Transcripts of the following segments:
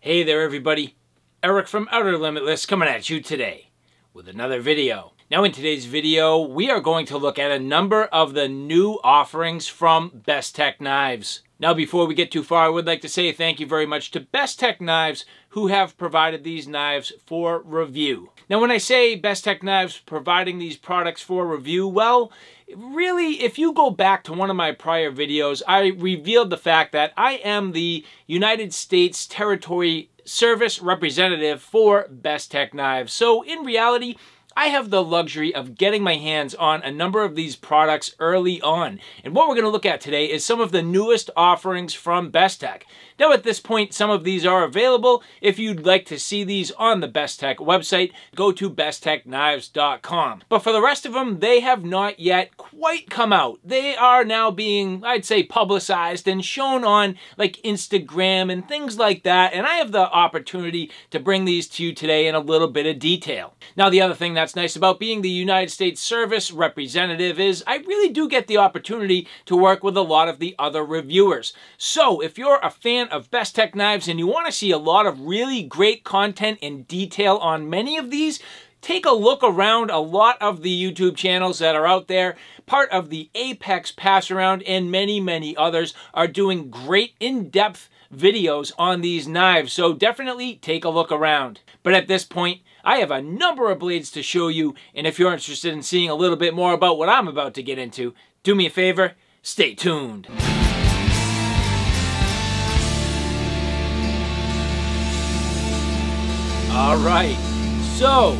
Hey there everybody, Eric from Outer Limitless coming at you today with another video. Now in today's video, we are going to look at a number of the new offerings from Bestech Knives. Now before we get too far, I would like to say thank you very much to Bestech Knives who have provided these knives for review. Now when I say Bestech Knives providing these products for review, well, really, if you go back to one of my prior videos, I revealed the fact that I am the United States Territory Service Representative for Bestech Knives. So in reality, I have the luxury of getting my hands on a number of these products early on. And what we're going to look at today is some of the newest offerings from Bestech. Now at this point, some of these are available. If you'd like to see these on the Bestech website, go to besteknives.com. But for the rest of them, they have not yet quite come out. They are now being, I'd say, publicized and shown on like Instagram and things like that. And I have the opportunity to bring these to you today in a little bit of detail. Now the other thing that's nice about being the United States Service Representative is I really do get the opportunity to work with a lot of the other reviewers. So if you're a fan of Bestech Knives and you want to see a lot of really great content and detail on many of these, take a look around a lot of the YouTube channels that are out there. Part of the Apex Pass Around and many others are doing great in-depth videos on these knives, so definitely take a look around. But at this point, I have a number of blades to show you, and if you're interested in seeing a little bit more about what I'm about to get into, do me a favor, stay tuned. Alright, so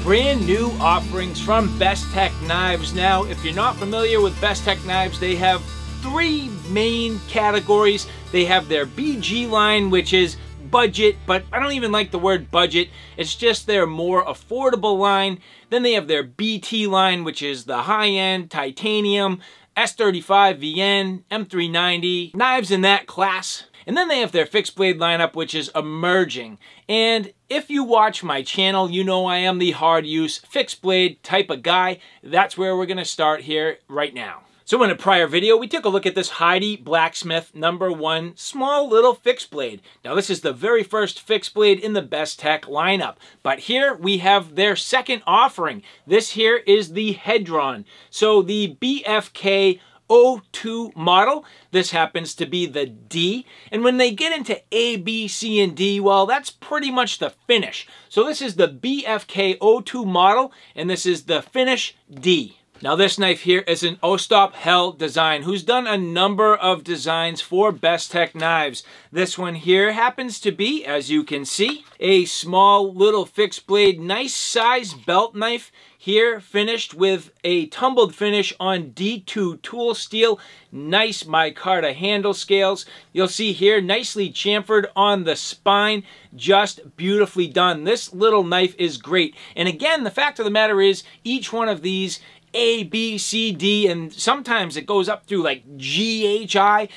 brand new offerings from Bestech Knives. Now, if you're not familiar with Bestech Knives, they have three main categories. They have their BG line, which is budget, but I don't even like the word budget. It's just their more affordable line. Then they have their BT line, which is the high-end titanium, S35 VN, M390, knives in that class. And then they have their fixed blade lineup, which is emerging. And if you watch my channel, you know I am the hard use fixed blade type of guy. That's where we're gonna start here right now. So in a prior video, we took a look at this Heidi Blacksmith #1 small little fixed blade. Now this is the very first fixed blade in the Bestech lineup. But here we have their second offering. This here is the Hedron. So the BFK 02 model. This happens to be the D. And when they get into A, B, C, and D, well, that's pretty much the finish. So this is the BFK 02 model, and this is the finish D. Now this knife here is an OUTER design, who's done a number of designs for Bestech Knives. This one here happens to be, as you can see, a small little fixed blade, nice size belt knife. Here finished with a tumbled finish on D2 tool steel, nice micarta handle scales. You'll see here nicely chamfered on the spine, just beautifully done. This little knife is great. And again, the fact of the matter is each one of these A, B, C, D, and sometimes it goes up through like G, H, I.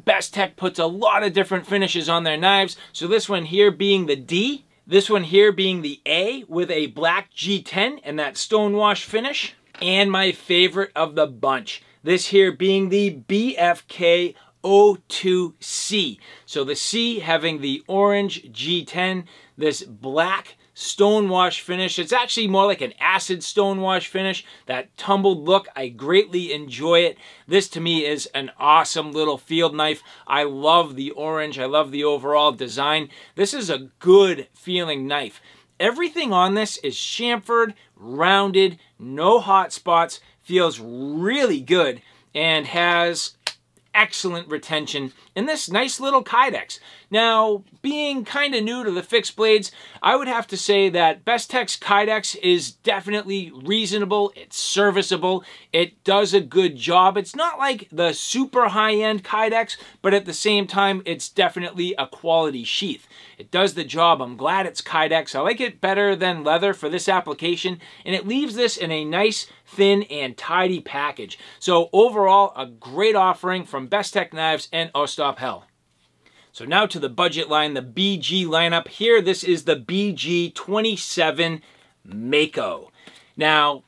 Bestech puts a lot of different finishes on their knives. So this one here being the D, this one here being the A with a black G10 and that stonewash finish. And my favorite of the bunch, this here being the BFK 02C. So the C having the orange G10, this black stonewash finish. It's actually more like an acid stonewash finish. That tumbled look, I greatly enjoy it. This to me is an awesome little field knife. I love the orange. I love the overall design. This is a good feeling knife. Everything on this is chamfered, rounded, no hot spots, feels really good, and has excellent retention in this nice little kydex. Now, being kind of new to the fixed blades, I would have to say that Bestech's kydex is definitely reasonable, it's serviceable, it does a good job. It's not like the super high-end kydex, but at the same time, it's definitely a quality sheath. It does the job. I'm glad it's kydex. I like it better than leather for this application, and it leaves this in a nice, thin, and tidy package. So overall, a great offering from Bestech Knives and OUTER. So now to the budget line, the BG lineup. Here, this is the BG27 Mako. Now,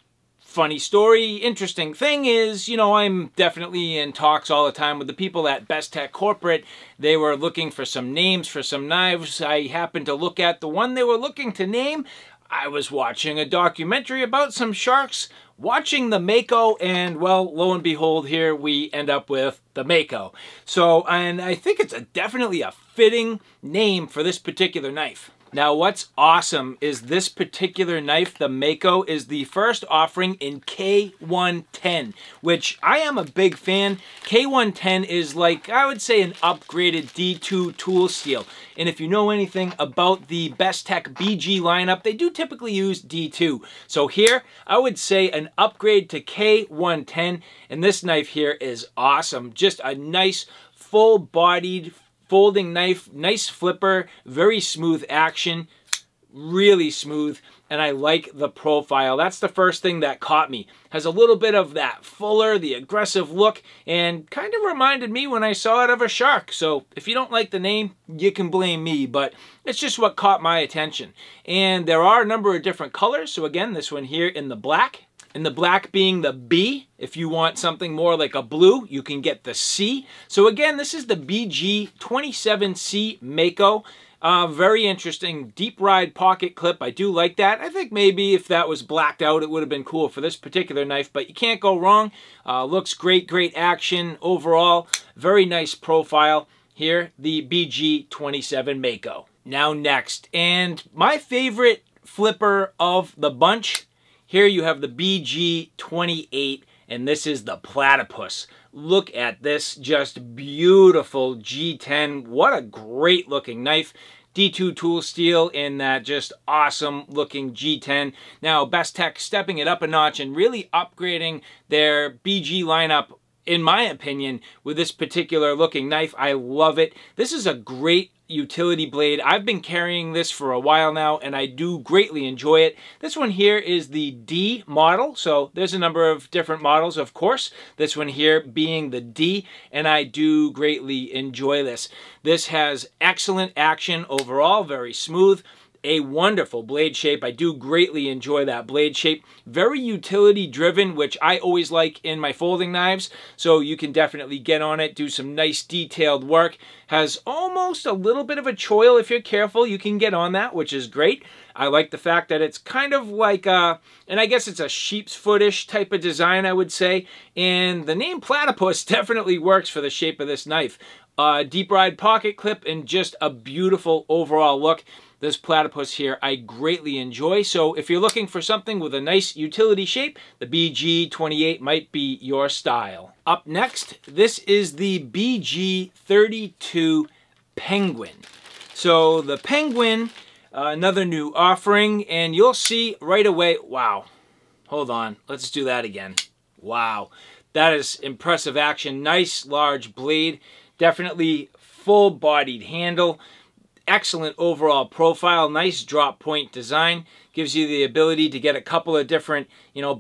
Funny story, interesting thing is, you know, I'm definitely in talks all the time with the people at Bestech Corporate. They were looking for some names for some knives. I happened to look at the one they were looking to name. I was watching a documentary about some sharks, watching the Mako, and well, lo and behold, here we end up with the Mako. So, and I think it's definitely a fitting name for this particular knife. Now, what's awesome is this particular knife, the Mako, is the first offering in K110, which I am a big fan. K110 is like, I would say, an upgraded D2 tool steel. And if you know anything about the Bestech BG lineup, they do typically use D2. So here, I would say an upgrade to K110, and this knife here is awesome. Just a nice, full-bodied, folding knife, nice flipper, very smooth action, really smooth, and I like the profile. That's the first thing that caught me. Has a little bit of that fuller, the aggressive look, and kind of reminded me when I saw it of a shark. So if you don't like the name, you can blame me, but it's just what caught my attention. And there are a number of different colors. So again, this one here in the black. And the black being the B. If you want something more like a blue, you can get the C. So again, this is the BG27 Mako. Very interesting deep ride pocket clip. I do like that. I think maybe if that was blacked out, it would have been cool for this particular knife, but you can't go wrong. Looks great, great action overall. Very nice profile. Here, the BG27 Mako. Now next, and my favorite flipper of the bunch. Here you have the BG28, and this is the Platypus. Look at this, just beautiful G10. What a great looking knife. D2 tool steel in that just awesome looking G10. Now Bestech stepping it up a notch and really upgrading their BG lineup, in my opinion, with this particular looking knife. I love it. This is a great utility blade. I've been carrying this for a while now, and I do greatly enjoy it. This one here is the D model, so there's a number of different models, of course. This one here being the D, and I do greatly enjoy this. This has excellent action overall, very smooth. A wonderful blade shape. I do greatly enjoy that blade shape. Very utility driven, which I always like in my folding knives. So you can definitely get on it, do some nice detailed work. Has almost a little bit of a choil. If you're careful, you can get on that, which is great. I like the fact that it's kind of like a, and I guess it's a sheep's foot-ish type of design, I would say. And the name Platypus definitely works for the shape of this knife. Deep ride pocket clip and just a beautiful overall look. This Platypus here I greatly enjoy. So if you're looking for something with a nice utility shape, the BG28 might be your style. Up next, this is the BG32 Penguin. So the Penguin, another new offering, and you'll see right away, wow, hold on, let's do that again. Wow, that is impressive action. Nice large blade, definitely full-bodied handle. Excellent overall profile, nice drop point design. Gives you the ability to get a couple of different,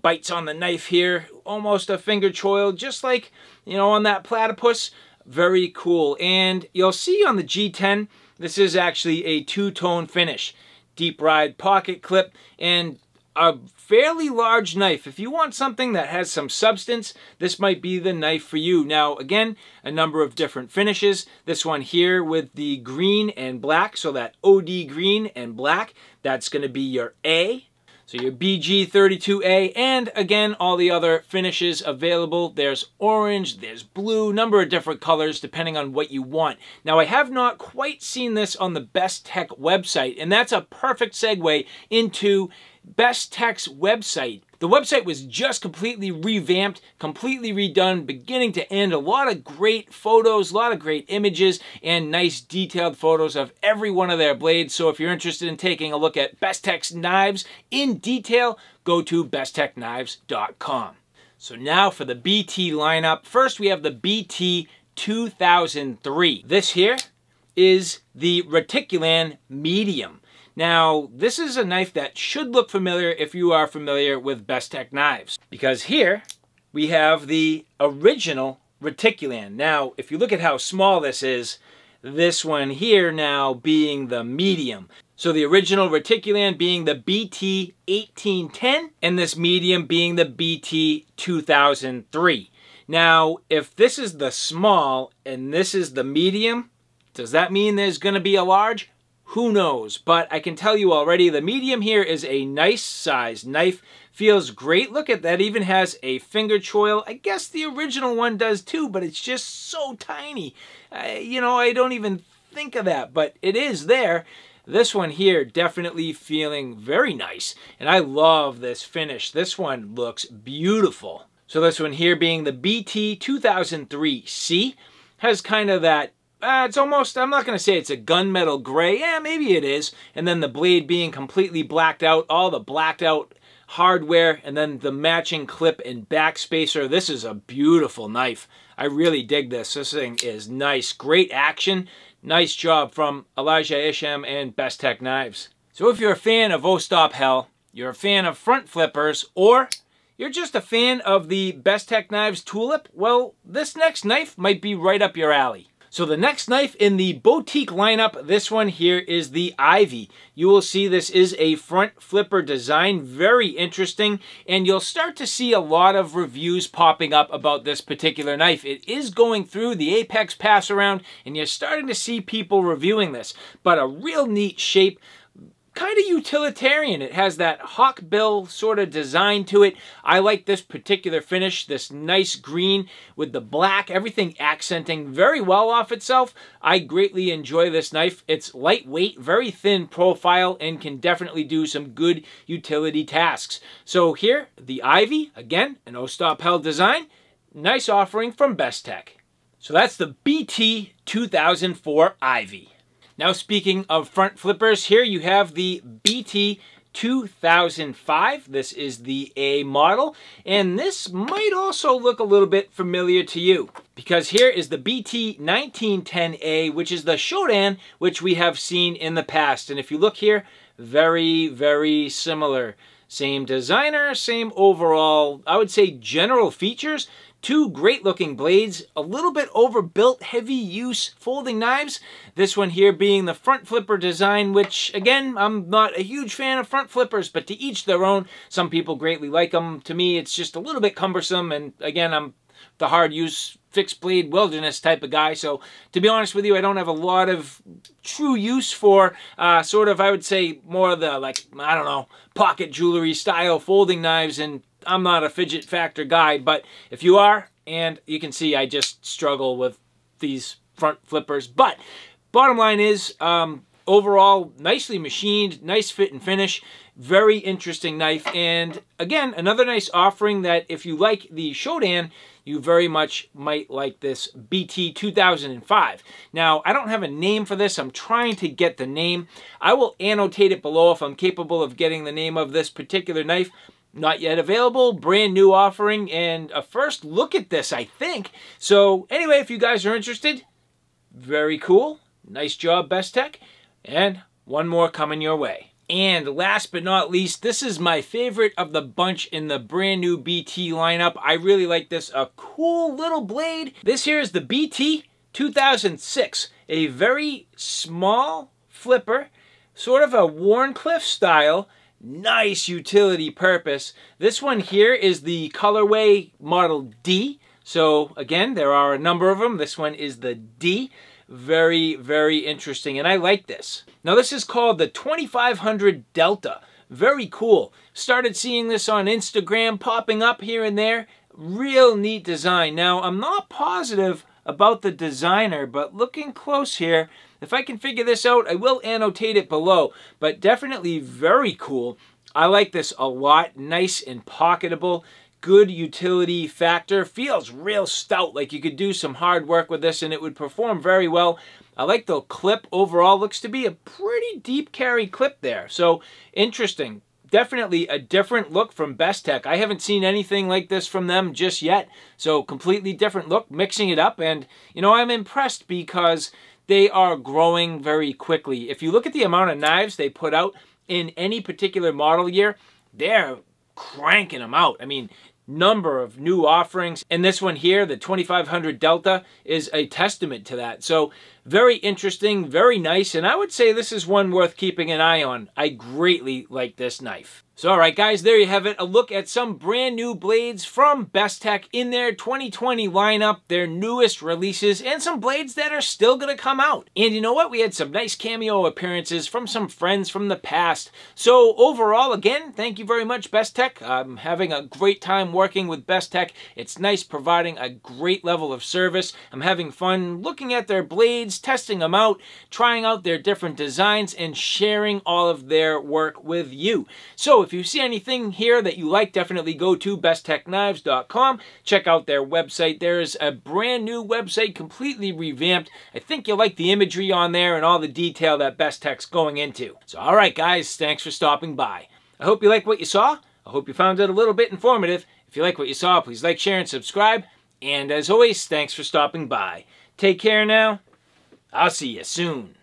bites on the knife here. Almost a finger choil, just like, on that Platypus. Very cool. And you'll see on the G10, this is actually a two-tone finish. Deep ride pocket clip and a fairly large knife. If you want something that has some substance, this might be the knife for you. Now, again, a number of different finishes. This one here with the green and black, so that OD green and black, that's going to be your A. So your BG32A, and again, all the other finishes available. There's orange, there's blue, number of different colors depending on what you want. Now, I have not quite seen this on the Bestech website, and that's a perfect segue into Bestech's website. The website was just completely revamped, completely redone, beginning to end. A lot of great photos, a lot of great images, and nice detailed photos of every one of their blades. So if you're interested in taking a look at Bestech's knives in detail, go to besteknives.com. So now for the BT lineup. First, we have the BT2003. This here is the Reticulan Medium. Now, this is a knife that should look familiar if you are familiar with Bestech knives, because here we have the original Reticulan. Now, if you look at how small this is, this one here now being the medium. So the original Reticulan being the BT1810 and this medium being the BT2003. Now, if this is the small and this is the medium, does that mean there's going to be a large? Who knows? But I can tell you already, the medium here is a nice size knife. Feels great. Look at that. Even has a finger choil. I guess the original one does too, but it's just so tiny. You know, I don't even think of that, but it is there. This one here definitely feeling very nice, and I love this finish. This one looks beautiful. So this one here being the BT2003C has kind of that, it's almost, I'm not going to say it's a gunmetal gray. Yeah, maybe it is. And then the blade being completely blacked out, all the blacked out hardware, and then the matching clip and back spacer. This is a beautiful knife. I really dig this. This thing is nice. Great action. Nice job from Elijah Isham and Bestech Knives. So if you're a fan of Oh Stop Hell, you're a fan of front flippers, or you're just a fan of the Bestech Knives Tulip, well, this next knife might be right up your alley. So the next knife in the boutique lineup, this one here is the Ivy. You will see this is a front flipper design, very interesting, and you'll start to see a lot of reviews popping up about this particular knife. It is going through the Apex pass around, and you're starting to see people reviewing this, but a real neat shape. Kind of utilitarian. It has that hawk bill sort of design to it. I like this particular finish, this nice green with the black, everything accenting very well off itself. I greatly enjoy this knife. It's lightweight, very thin profile, and can definitely do some good utility tasks. So here, the Ivy, again, an Oh Stop Hell design. Nice offering from Bestech. So that's the BT2004 Ivy. Now speaking of front flippers, here you have the BT2005. This is the A model, and this might also look a little bit familiar to you, because here is the BT1910A, which is the Shodan, which we have seen in the past. And if you look here, very, very similar. Same designer, same overall, I would say, general features. Two great looking blades, a little bit overbuilt, heavy use folding knives. This one here being the front flipper design, which again, I'm not a huge fan of front flippers, but to each their own. Some people greatly like them. To me, it's just a little bit cumbersome, and again, I'm the hard use fixed blade wilderness type of guy. So to be honest with you, I don't have a lot of true use for sort of, I would say, more of the, like, I don't know, pocket jewelry style folding knives, and I'm not a fidget factor guy, but if you are, and you can see I just struggle with these front flippers. But bottom line is, overall, nicely machined, nice fit and finish, very interesting knife. And again, another nice offering that if you like the Shodan, you very much might like this BT2005. Now, I don't have a name for this. I'm trying to get the name. I will annotate it below if I'm capable of getting the name of this particular knife. Not yet available, brand new offering, and a first look at this, I think. So anyway, if you guys are interested, very cool. Nice job, Bestech. And one more coming your way. And last but not least, this is my favorite of the bunch in the brand new BT lineup. I really like this. A cool little blade. This here is the BT2006. A very small flipper, sort of a Warncliffe style. Nice utility purpose. This one here is the colorway model D. So again, there are a number of them. This one is the D. Very, very interesting, and I like this. Now this is called the 2500 Delta. Very cool. Started seeing this on Instagram popping up here and there. Real neat design. Now I'm not positive about the designer, but looking close here, if I can figure this out, I will annotate it below, but definitely very cool. I like this a lot. Nice and pocketable. Good utility factor. Feels real stout, like you could do some hard work with this and it would perform very well. I like the clip overall. Looks to be a pretty deep carry clip there. So interesting. Definitely a different look from Bestech. I haven't seen anything like this from them just yet. So completely different look, mixing it up. And, you know, I'm impressed because they are growing very quickly. If you look at the amount of knives they put out in any particular model year, they're cranking them out. I mean, number of new offerings. And this one here, the 2500 Delta, is a testament to that. So Very interesting, very nice, and I would say this is one worth keeping an eye on. I greatly like this knife. So alright guys, there you have it. A look at some brand new blades from Bestech in their 2020 lineup, their newest releases, and some blades that are still going to come out. And you know what? We had some nice cameo appearances from some friends from the past. So overall, again, thank you very much, Bestech. I'm having a great time working with Bestech. It's nice providing a great level of service. I'm having fun looking at their blades, testing them out, trying out their different designs, and sharing all of their work with you. So if you see anything here that you like, definitely go to besttechknives.com. Check out their website. There's a brand new website, completely revamped. I think you'll like the imagery on there and all the detail that Bestech's going into. So alright guys, thanks for stopping by. I hope you like what you saw. I hope you found it a little bit informative. If you like what you saw, please like, share, and subscribe. And as always, thanks for stopping by. Take care now. I'll see you soon.